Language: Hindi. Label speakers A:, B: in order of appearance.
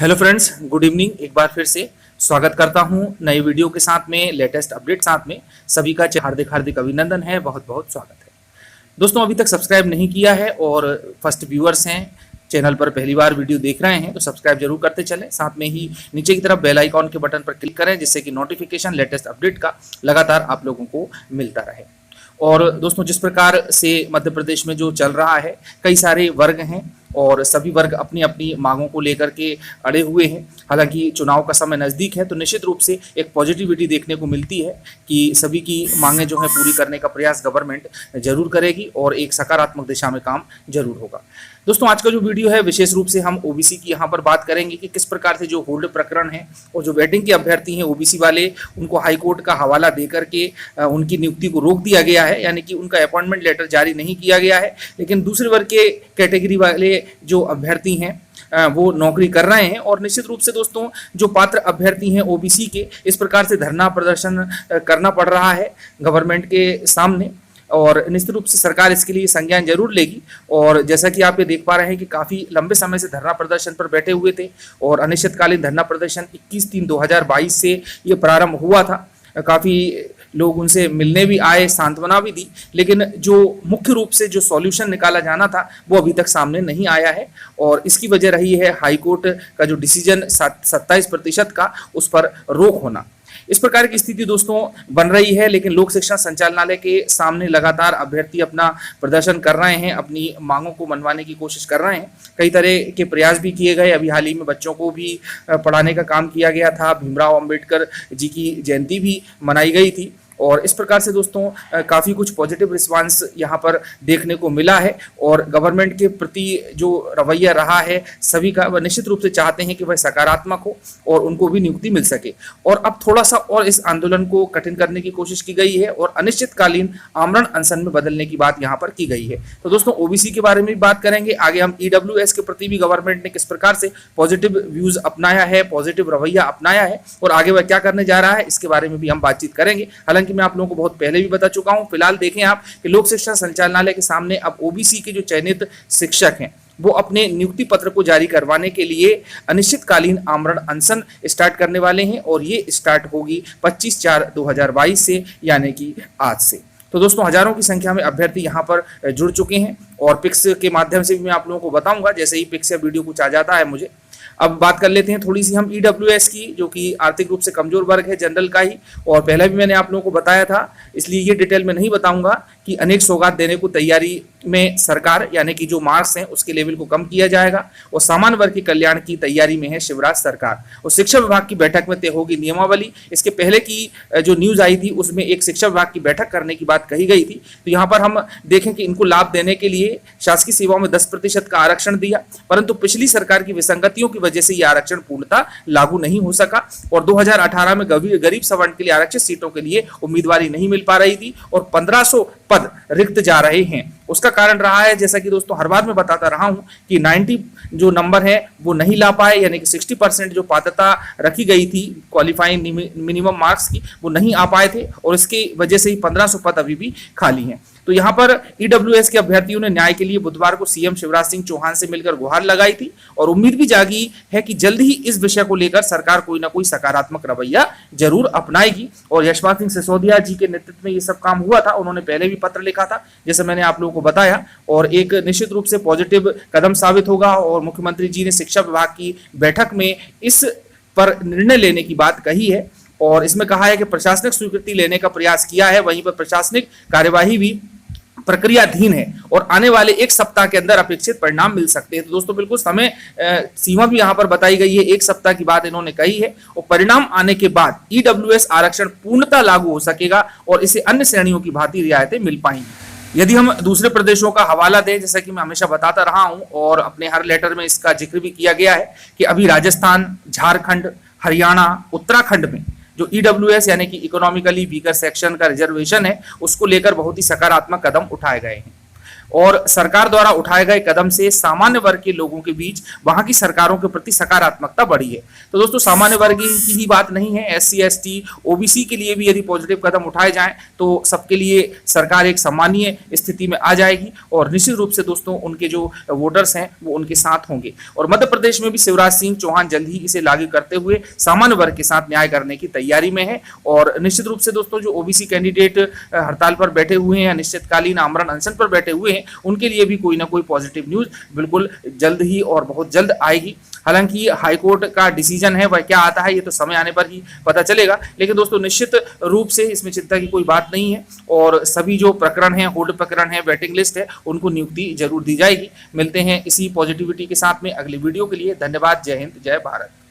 A: Hello friends, good evening. एक बार फिर से स्वागत करता हूं नए वीडियो के साथ में, लेटेस्ट अपडेट साथ में। सभी का हार्दिक हार्दिक अभिनंदन है, बहुत बहुत स्वागत है। दोस्तों, अभी तक सब्सक्राइब नहीं किया है और फर्स्ट व्यूअर्स हैं, चैनल पर पहली बार वीडियो देख रहे हैं तो सब्सक्राइब जरूर करते चलें। साथ में ही नीचे की तरफ बेल आइकॉन के बटन पर क्लिक करें, जिससे कि नोटिफिकेशन लेटेस्ट अपडेट का लगातार आप लोगों को मिलता रहे। और दोस्तों, जिस प्रकार से मध्य प्रदेश में जो चल रहा है, कई सारे वर्ग हैं और सभी वर्ग अपनी अपनी मांगों को लेकर के अड़े हुए हैं। हालांकि चुनाव का समय नज़दीक है तो निश्चित रूप से एक पॉजिटिविटी देखने को मिलती है कि सभी की मांगें जो है पूरी करने का प्रयास गवर्नमेंट जरूर करेगी और एक सकारात्मक दिशा में काम जरूर होगा। दोस्तों, आज का जो वीडियो है विशेष रूप से हम ओबीसी की यहाँ पर बात करेंगे कि किस प्रकार से जो होल्ड प्रकरण है और जो वेटिंग के अभ्यर्थी हैं ओबीसी वाले, उनको हाई कोर्ट का हवाला देकर के उनकी नियुक्ति को रोक दिया गया है, यानी कि उनका अपॉइंटमेंट लेटर जारी नहीं किया गया है। लेकिन दूसरे वर्ग के कैटेगरी वाले जो अभ्यर्थी हैं वो नौकरी कर रहे हैं। और निश्चित रूप से दोस्तों, जो पात्र अभ्यर्थी हैं ओबीसी के, इस प्रकार से धरना प्रदर्शन करना पड़ रहा है गवर्नमेंट के सामने और निश्चित रूप से सरकार इसके लिए संज्ञान जरूर लेगी। और जैसा कि आप ये देख पा रहे हैं कि काफ़ी लंबे समय से धरना प्रदर्शन पर बैठे हुए थे और अनिश्चितकालीन धरना प्रदर्शन 21/3/2022 से ये प्रारंभ हुआ था। काफ़ी लोग उनसे मिलने भी आए, सांत्वना भी दी, लेकिन जो मुख्य रूप से जो सॉल्यूशन निकाला जाना था वो अभी तक सामने नहीं आया है। और इसकी वजह रही है हाई कोर्ट का जो डिसीजन 27% का, उस पर रोक होना। इस प्रकार की स्थिति दोस्तों बन रही है, लेकिन लोक शिक्षण संचालनालय के सामने लगातार अभ्यर्थी अपना प्रदर्शन कर रहे हैं, अपनी मांगों को मनवाने की कोशिश कर रहे हैं। कई तरह के प्रयास भी किए गए। अभी हाल ही में बच्चों को भी पढ़ाने का काम किया गया था, भीमराव अंबेडकर जी की जयंती भी मनाई गई थी और इस प्रकार से दोस्तों काफ़ी कुछ पॉजिटिव रिस्पांस यहाँ पर देखने को मिला है। और गवर्नमेंट के प्रति जो रवैया रहा है सभी का, वह निश्चित रूप से चाहते हैं कि वह सकारात्मक हो और उनको भी नियुक्ति मिल सके। और अब थोड़ा सा और इस आंदोलन को कठिन करने की कोशिश की गई है और अनिश्चितकालीन आमरण अनशन में बदलने की बात यहाँ पर की गई है। तो दोस्तों, ओबीसी के बारे में भी बात करेंगे। आगे हम ईडब्ल्यूएस के प्रति भी गवर्नमेंट ने किस प्रकार से पॉजिटिव व्यूज अपनाया है, पॉजिटिव रवैया अपनाया है और आगे वह क्या करने जा रहा है, इसके बारे में भी हम बातचीत करेंगे। हालांकि मैं आप लोगों को बहुत पहले भी बता चुका हूं। फिलहाल देखें आप कि लोक शिक्षण संचालनालय के सामने अब ओबीसी के जो चयनित शिक्षक हैं वो अपने नियुक्ति पत्र को जारी करवाने के लिए अनिश्चितकालीन आमरण अनशन स्टार्ट करने वाले हैं और ये स्टार्ट होगी 25/4/2022 से, यानी कि आज से। तो दोस्तों, हजारों की संख्या में अभ्यर्थी यहाँ पर जुड़ चुके हैं और पिक्स के माध्यम से भी मैं आप लोगों को बताऊंगा जैसे ही पिक्स या वीडियो कुछ आ जाता है मुझे। अब बात कर लेते हैं थोड़ी सी हम ईडब्ल्यूएस की, जो कि आर्थिक रूप से कमजोर वर्ग है, जनरल का ही। और पहले भी मैंने आप लोगों को बताया था, इसलिए ये डिटेल में नहीं बताऊंगा कि अनेक सौगात देने को तैयारी में सरकार, यानी कि जो मार्क्स हैं उसके लेवल को कम किया जाएगा और सामान्य वर्ग के कल्याण की तैयारी में है शिवराज सरकार। और शिक्षा विभाग की बैठक में तय होगी नियमावली। इसके पहले की जो न्यूज आई थी उसमें एक शिक्षा विभाग की बैठक करने की बात कही गई थी। तो यहाँ पर हम देखें कि इनको लाभ देने के लिए शासकीय सेवाओं में 10% का आरक्षण दिया, परंतु पिछली सरकार की विसंगतियों की वजह से यह आरक्षण पूर्णतः लागू नहीं हो सका और 2018 में गरीब सवर्ण के लिए आरक्षित सीटों के लिए उम्मीदवारी नहीं मिल पा रही थी और 1500 पद रिक्त जा रहे हैं। उसका कारण रहा है, जैसा कि दोस्तों हर बार मैं बताता रहा हूं, कि 90 जो नंबर है वो नहीं ला पाए, यानी कि 60% जो पात्रता रखी गई थी क्वालिफाइंग मिनिमम मार्क्स की, वो नहीं आ पाए थे और इसकी वजह से ही 1500 पद अभी भी खाली हैं। तो यहाँ पर ईडब्ल्यूएस के अभ्यर्थियों ने न्याय के लिए बुधवार को सीएम शिवराज सिंह चौहान से मिलकर गुहार लगाई थी और उम्मीद भी जागी है कि जल्द ही इस विषय को लेकर सरकार कोई ना कोई सकारात्मक रवैया जरूर अपनाएगी। और यशपाल सिंह सिसोदिया जी के नेतृत्व में ये सब काम हुआ था, उन्होंने पहले भी पत्र लिखा था जैसे मैंने आप लोगों को बताया, और एक निश्चित रूप से पॉजिटिव कदम साबित होगा। और मुख्यमंत्री जी ने शिक्षा विभाग की बैठक में इस पर निर्णय लेने की बात कही है और इसमें कहा है कि प्रशासनिक स्वीकृति लेने का प्रयास किया है, वहीं पर प्रशासनिक कार्यवाही भी प्रक्रियाधीन है और आने वाले एक सप्ताह के अंदर अपेक्षित परिणाम मिल सकते हैं। तो दोस्तों, बिल्कुल समय सीमा भी यहाँ पर बताई गई है, एक सप्ताह की बात इन्होंने कही है और परिणाम आने के बाद ईडब्ल्यूएस आरक्षण पूर्णतः लागू हो सकेगा और इसे अन्य श्रेणियों की भांति रियायतें मिल पाएंगी। यदि हम दूसरे प्रदेशों का हवाला दें, जैसा कि मैं हमेशा बताता रहा हूं और अपने हर लेटर में इसका जिक्र भी किया गया है कि अभी राजस्थान, झारखंड, हरियाणा, उत्तराखंड में जो ईडब्ल्यूएस यानी कि इकोनॉमिकली वीकर सेक्शन का रिजर्वेशन है उसको लेकर बहुत ही सकारात्मक कदम उठाए गए हैं। और सरकार द्वारा उठाए गए कदम से सामान्य वर्ग के लोगों के बीच वहां की सरकारों के प्रति सकारात्मकता बढ़ी है। तो दोस्तों सामान्य वर्ग की ही बात नहीं है, SC ST OBC के लिए भी यदि पॉजिटिव कदम उठाए जाएं तो सबके लिए सरकार एक सम्मानीय स्थिति में आ जाएगी और निश्चित रूप से दोस्तों उनके जो वोटर्स हैं वो उनके साथ होंगे। और मध्य प्रदेश में भी शिवराज सिंह चौहान जल्द ही इसे लागू करते हुए सामान्य वर्ग के साथ न्याय करने की तैयारी में है। और निश्चित रूप से दोस्तों जो OBC कैंडिडेट हड़ताल पर बैठे हुए हैं या निश्चितकालीन आमरण अनशन पर बैठे हुए हैं उनके लिए भी कोई ना कोई पॉजिटिव न्यूज बिल्कुल जल्द ही और बहुत जल्द आएगी। हालांकि हाईकोर्ट का डिसीजन है वह क्या आता है ये तो समय आने पर ही पता चलेगा, लेकिन दोस्तों निश्चित रूप से इसमें चिंता की कोई बात नहीं है और सभी जो प्रकरण है, होल्ड प्रकरण है, वेटिंग लिस्ट है, उनको नियुक्ति जरूर दी जाएगी। मिलते हैं इसी पॉजिटिविटी के साथ में अगली वीडियो के लिए। धन्यवाद। जय हिंद, जय भारत।